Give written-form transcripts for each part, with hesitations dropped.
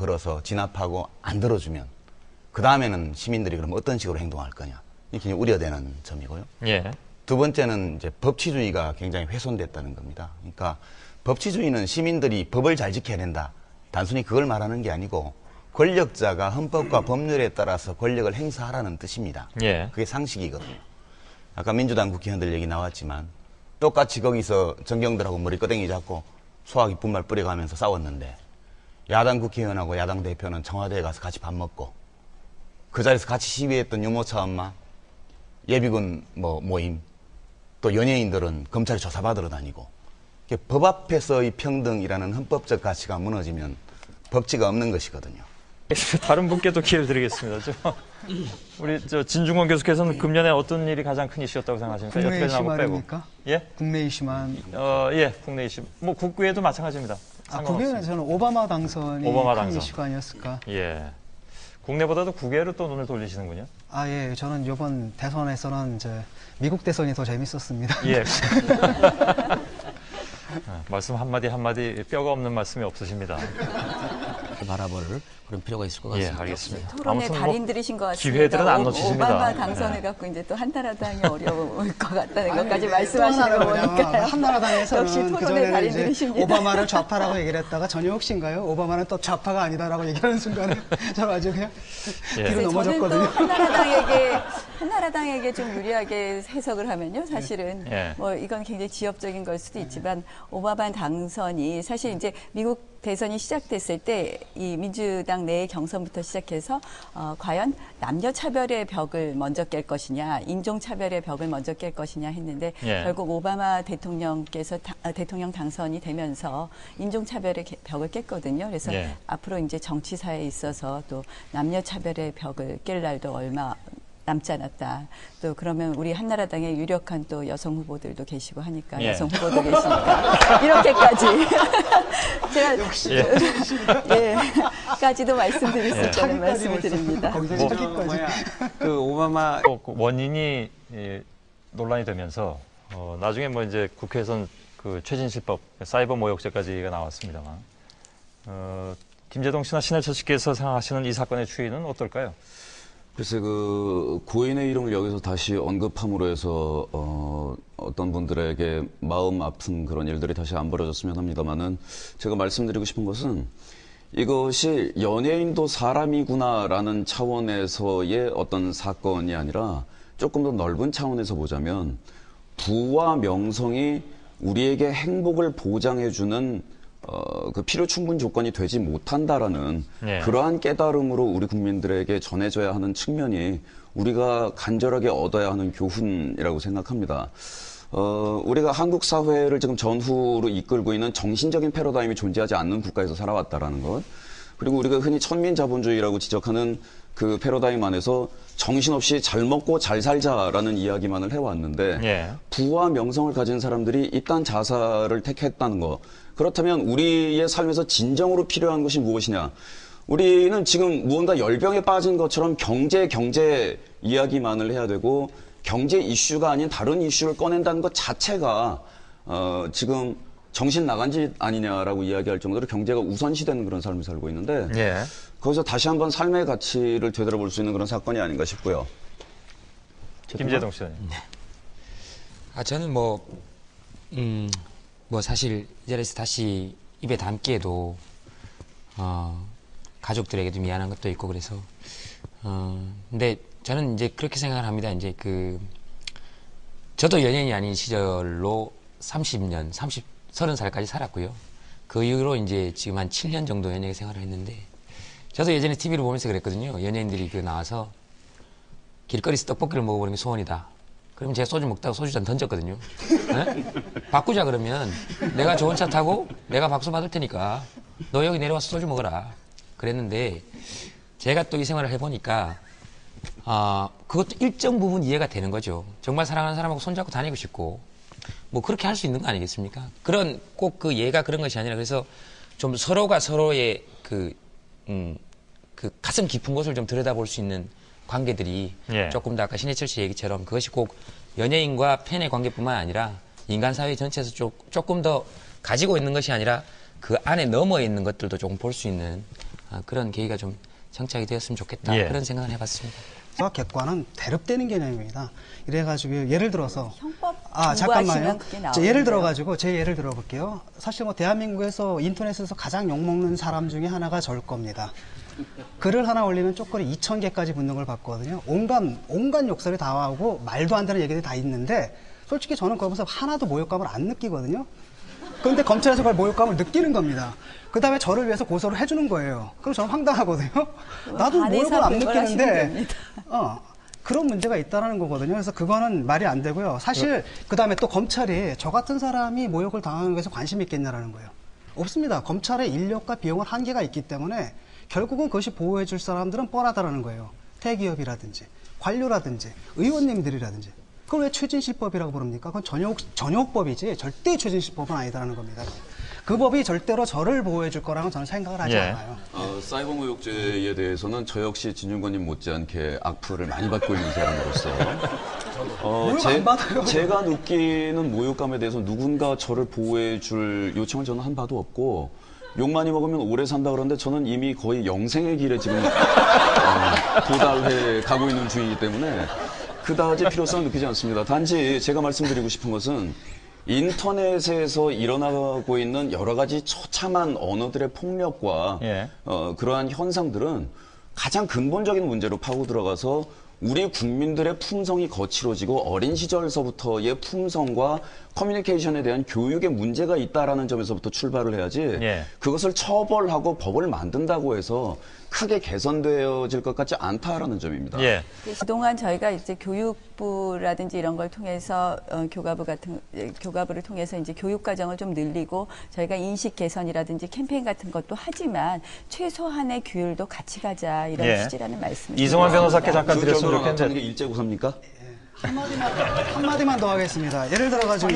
걸어서 진압하고 안 들어주면 그 다음에는 시민들이 그럼 어떤 식으로 행동할 거냐. 이게 굉장히 우려되는 점이고요. 예. 두 번째는 이제 법치주의가 굉장히 훼손됐다는 겁니다. 그러니까 법치주의는 시민들이 법을 잘 지켜야 된다. 단순히 그걸 말하는 게 아니고 권력자가 헌법과 법률에 따라서 권력을 행사하라는 뜻입니다. 예. 그게 상식이거든요. 아까 민주당 국회의원들 얘기 나왔지만 똑같이 거기서 정경들하고 머리끄댕이 잡고 소화기 분말 뿌려가면서 싸웠는데 야당 국회의원하고 야당 대표는 청와대에 가서 같이 밥 먹고 그 자리에서 같이 시위했던 유모차 엄마, 예비군 모임, 또 연예인들은 검찰에 조사받으러 다니고 법 앞에서의 평등이라는 헌법적 가치가 무너지면 법치가 없는 것이거든요. 다른 분께도 기회를 드리겠습니다. 우리 진중권 교수께서는 금년에 어떤 일이 가장 큰 이슈였다고 생각하십니까? 국내 이슈 말입니까? 예? 국내 이슈만. 예, 국내 이슈. 뭐 국외에도 마찬가지입니다. 국외에는 저는 오바마 당선이 큰 이슈가 아니었을까. 예. 국내보다도 국외로 또 눈을 돌리시는군요. 예. 저는 이번 대선에서는 이제 미국 대선이 더 재밌었습니다. 예. 말씀 한마디 한마디 뼈가 없는 말씀이 없으십니다. 바라볼 그런 필요가 있을 것 같습니다. 예, 알겠습니다. 토론의 달인들이신 것 같습니다. 기회들은 안 놓치십니다. 오바마 당선해갖고 이제 또 한나라당이 어려울 것 같다는 것까지 말씀하시는 거 보니까요. 한나라당에서는 역시 토론의 그전에는 달인들이십니다. 오바마를 좌파라고 얘기를 했다가 전혀욱 씨인가요? 오바마는 또 좌파가 아니다라고 얘기하는 순간에 저 아주 그냥 뒤로 넘어졌거든요. 저는 또 한나라당에게 좀 유리하게 해석을 하면요. 사실은 뭐 이건 굉장히 지엽적인 걸 수도 있지만 오바마 당선이 사실 이제 미국 대선이 시작됐을 때 이 민주당 내의 경선부터 시작해서 과연 남녀차별의 벽을 먼저 깰 것이냐, 인종차별의 벽을 먼저 깰 것이냐 했는데 결국 오바마 대통령께서 대통령 당선이 되면서 인종차별의 벽을 깼거든요. 그래서 앞으로 이제 정치사에 있어서 또 남녀차별의 벽을 깰 날도 얼마 남지 않았다. 또 그러면 우리 한나라당에 유력한 또 여성 후보들도 계시고 하니까 여성 후보도 계시니까 이렇게까지 제가 역시 까지도 말씀드릴 수 있다는 말씀을 드립니다. 그 오바마 원인이 논란이 되면서 나중에 뭐 이제 국회에선 그 최진실법 사이버 모욕죄까지가 나왔습니다만 김재동 씨나 신해철 씨께서 생각하시는 이 사건의 추이는 어떨까요? 글쎄, 고인의 이름을 여기서 다시 언급함으로 해서, 어떤 분들에게 마음 아픈 그런 일들이 다시 안 벌어졌으면 합니다만은, 제가 말씀드리고 싶은 것은, 이것이 연예인도 사람이구나라는 차원에서의 어떤 사건이 아니라, 조금 더 넓은 차원에서 보자면, 부와 명성이 우리에게 행복을 보장해주는 그 필요 충분 조건이 되지 못한다라는 그러한 깨달음으로 우리 국민들에게 전해져야 하는 측면이 우리가 간절하게 얻어야 하는 교훈이라고 생각합니다. 우리가 한국 사회를 지금 전후로 이끌고 있는 정신적인 패러다임이 존재하지 않는 국가에서 살아왔다라는 것. 그리고 우리가 흔히 천민자본주의라고 지적하는 그 패러다임 안에서 정신없이 잘 먹고 잘 살자라는 이야기만을 해왔는데 부와 명성을 가진 사람들이 이딴 자살을 택했다는 거. 그렇다면 우리의 삶에서 진정으로 필요한 것이 무엇이냐. 우리는 지금 무언가 열병에 빠진 것처럼 경제 이야기만을 해야 되고 경제 이슈가 아닌 다른 이슈를 꺼낸다는 것 자체가 지금 정신 나간 짓 아니냐라고 이야기할 정도로 경제가 우선시되는 그런 삶을 살고 있는데 거기서 다시 한번 삶의 가치를 되돌아볼 수 있는 그런 사건이 아닌가 싶고요. 김재동 씨. 저는 사실 이 자리에서 다시 입에 담기에도 가족들에게도 미안한 것도 있고 그래서 근데 저는 이제 그렇게 생각을 합니다. 이제 저도 연예인이 아닌 시절로 30살까지 살았고요. 그 이후로 이제 지금 한 7년 정도 연예계 생활을 했는데 저도 예전에 TV를 보면서 그랬거든요. 연예인들이 나와서 길거리에서 떡볶이를 먹어보는 게 소원이다. 그러면 제가 소주 먹다가 소주잔 던졌거든요. 네? 바꾸자 그러면 내가 좋은 차 타고 내가 박수 받을 테니까 너 여기 내려와서 소주 먹어라. 그랬는데 제가 또 이 생활을 해보니까 그것도 일정 부분 이해가 되는 거죠. 정말 사랑하는 사람하고 손잡고 다니고 싶고 뭐 그렇게 할 수 있는 거 아니겠습니까? 꼭 그 예가 그런 것이 아니라 그래서 좀 서로가 서로의 그 가슴 깊은 곳을 좀 들여다볼 수 있는 관계들이 조금 더 아까 신해철 씨 얘기처럼 그것이 꼭 연예인과 팬의 관계뿐만 아니라 인간 사회 전체에서 조금 더 가지고 있는 것이 아니라 그 안에 넘어 있는 것들도 조금 볼 수 있는 그런 계기가 좀 정착이 되었으면 좋겠다. 예. 그런 생각을 해봤습니다. 객관은 대립되는 개념입니다. 이래가지고 예를 들어서 형법 잠깐만요. 공부하시면 그게 예를 나오는데요. 들어가지고 제 예를 들어볼게요. 사실 뭐 대한민국에서 인터넷에서 가장 욕먹는 사람 중에 하나가 저일 겁니다. 글을 하나 올리면 쪽글이 2,000개까지 붙는 걸 봤거든요. 온갖 욕설이 다 나오고 말도 안 되는 얘기들이 다 있는데 솔직히 저는 거기서 하나도 모욕감을 안 느끼거든요. 그런데 검찰에서 그걸 모욕감을 느끼는 겁니다. 그 다음에 저를 위해서 고소를 해주는 거예요. 그럼 저는 황당하거든요. 나도 모욕을 안 느끼는데, 그런 문제가 있다라는 거거든요. 그래서 그거는 말이 안 되고요. 사실, 그 다음에 또 검찰이 저 같은 사람이 모욕을 당하는 것에 관심이 있겠냐라는 거예요. 없습니다. 검찰의 인력과 비용은 한계가 있기 때문에 결국은 그것이 보호해줄 사람들은 뻔하다라는 거예요. 대기업이라든지, 관료라든지, 의원님들이라든지. 그걸 왜 최진실법이라고 부릅니까? 그건 전용법이지 절대 최진실법은 아니다라는 겁니다. 그 법이 절대로 저를 보호해 줄 거라고 저는 생각을 하지 않아요. 사이버 모욕죄에 대해서는 저 역시 진중권님 못지않게 악플을 많이 받고 있는 사람으로서 모욕 안 받아요. 제가 느끼는 모욕감에 대해서 누군가 저를 보호해 줄 요청을 저는 한 바도 없고 욕 많이 먹으면 오래 산다 그러는데 저는 이미 거의 영생의 길에 지금 도달해 가고 있는 중이기 때문에 그다지 필요성을 느끼지 않습니다. 단지 제가 말씀드리고 싶은 것은 인터넷에서 일어나고 있는 여러 가지 처참한 언어들의 폭력과 그러한 현상들은 가장 근본적인 문제로 파고 들어가서 우리 국민들의 품성이 거칠어지고 어린 시절서부터의 품성과 커뮤니케이션에 대한 교육에 문제가 있다라는 점에서부터 출발을 해야지 그것을 처벌하고 법을 만든다고 해서 크게 개선되어질 것 같지 않다라는 점입니다. 그동안 저희가 이제 교육부라든지 이런 걸 통해서 교가부를 통해서 이제 교육 과정을 좀 늘리고 저희가 인식 개선이라든지 캠페인 같은 것도 하지만 최소한의 규율도 같이 가자 이런 취지라는 말씀을 이승환 변호사께 잠깐 드렸으면 그 좋겠는데 이게 일제고사입니다. 한마디만 더 하겠습니다. 예를 들어가지고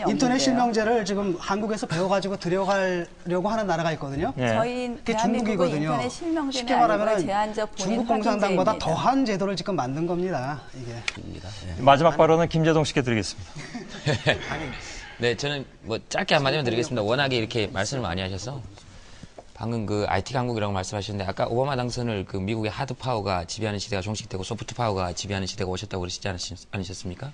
인터넷 실명제를 지금 한국에서 배워가지고 들여가려고 하는 나라가 있거든요. 그게 중국이거든요. 쉽게 말하면 중국 공산당보다 더한 제도를 지금 만든 겁니다. 이게. 마지막 발언은 김재동 씨께 드리겠습니다. 네, 저는 뭐 짧게 한마디만 드리겠습니다. 워낙에 이렇게 말씀을 많이 하셔서. 방금 그 IT 강국이라고 말씀하셨는데 아까 오바마 당선을 그 미국의 하드 파워가 지배하는 시대가 종식되고 소프트 파워가 지배하는 시대가 오셨다고 그러시지 않으셨습니까?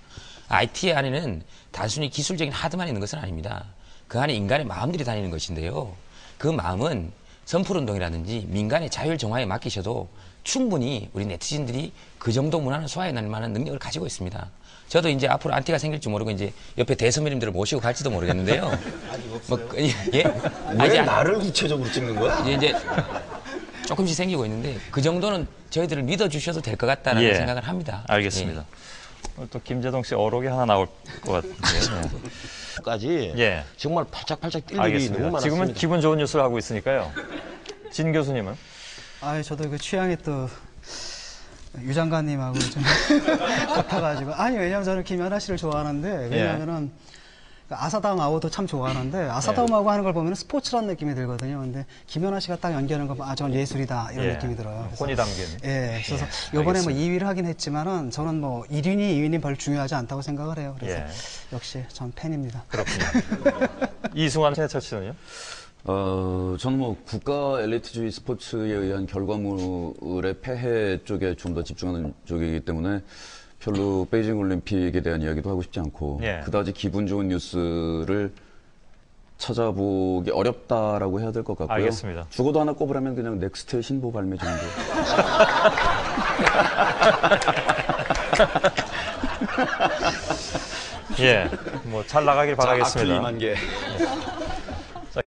IT 안에는 단순히 기술적인 하드만 있는 것은 아닙니다. 그 안에 인간의 마음들이 다니는 것인데요. 그 마음은 선풀운동이라든지 민간의 자율 정화에 맡기셔도 충분히 우리 네티즌들이 그 정도 문화는 소화해낼 만한 능력을 가지고 있습니다. 저도 이제 앞으로 안티가 생길지 모르고 이제 옆에 대선배님들을 모시고 갈지도 모르겠는데요. 왜 나를 구체적으로 찍는 거야? 이제 조금씩 생기고 있는데 그 정도는 저희들을 믿어주셔도 될 것 같다는 생각을 합니다. 알겠습니다. 또 김재동 씨 어록이 하나 나올 것 같은데. 까지 정말 팔짝팔짝 뛸 일이 너무 많았습니다. 지금은 기분 좋은 뉴스를 하고 있으니까요. 진 교수님은? 저도 그 취향이 또 유 장관님하고 좀 같아가지고 왜냐면 저는 김연아 씨를 좋아하는데 왜냐면은 아사다움 아워도 참 좋아하는데 아사다움하고 하는 걸 보면 스포츠라는 느낌이 들거든요. 근데 김연아 씨가 딱 연기하는 거 보면 저건 예술이다 이런 느낌이 들어요. 혼이 담긴. 그래서 이번에 뭐 2위를 하긴 했지만은 저는 뭐 1위니 2위니 별로 중요하지 않다고 생각을 해요. 그래서 역시 전 팬입니다. 그렇군요. 이승환 최철 씨는요? 저는 뭐 국가 엘리트주의 스포츠에 의한 결과물의 폐해 쪽에 좀 더 집중하는 쪽이기 때문에 별로 베이징 올림픽에 대한 이야기도 하고 싶지 않고 그다지 기분 좋은 뉴스를 찾아보기 어렵다라고 해야 될 것 같고요. 알겠습니다. 죽어도 하나 꼽으라면 그냥 넥스트의 신보 발매 정도. 뭐 잘 나가길 바라겠습니다. 악플 2만 개.